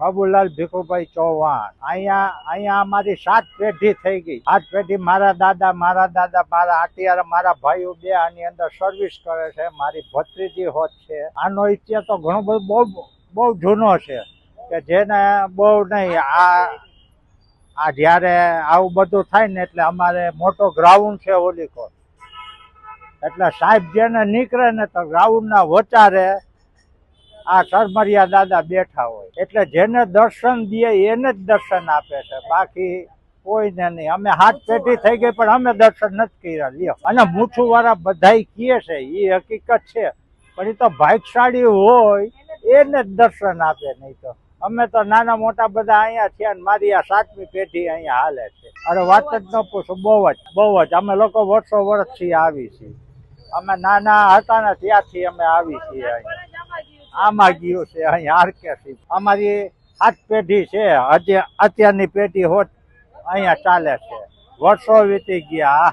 બાબુલાલ ભીખુભાઈ ચૌહાણ. અહીંયા અમારી 7 પેઢી થઈ ગઈ. 8 પેઢી મારા દાદા મારા અત્યારે મારા ભાઈઓ બે આની અંદર સર્વિસ કરે છે. મારી ભત્રીજી હોત છે. આનો ઇતિહાસ તો ઘણો બધો બહુ જૂનો છે કે જેને બહુ નહીં આ જ્યારે આવું બધું થાય ને એટલે અમારે મોટો ગ્રાઉન્ડ છે ઓલીકોટ. એટલે સાહેબ જેને નીકળે ને તો ગ્રાઉન્ડના વચારે આ સરમરિયા દાદા બેઠા હોય. એટલે જેને દર્શન દે એને જ દર્શન આપે છે, બાકી કોઈને નહીં. અમે 7 પેઢી થઈ ગઈ પણ અમે દર્શન નથી કર્યા. લ્યો, અને મૂછું વાળા બધાય કહે છે એ હકીકત છે, પણ એ તો ભાગ્યશાળી હોય એને જ દર્શન આપે. નહીં તો અમે તો નાના મોટા બધા અહીંયા છે ને મારી આ 7મી પેઢી અહીંયા હાલે છે. અરે વાત જ ન પૂછો, બહુ જ અમે લોકો વર્ષોથી આવી છીએ. અમે નાના હતા ને ત્યાંથી અમે આવી છીએ અહીંયા. આમાં ગયું છે અહીંયા આરકેસી. અમારી 7 પેઢી છે. અત્યારની પેઢી હોત અહીંયા ચાલે છે. વર્ષો વીતી ગયા.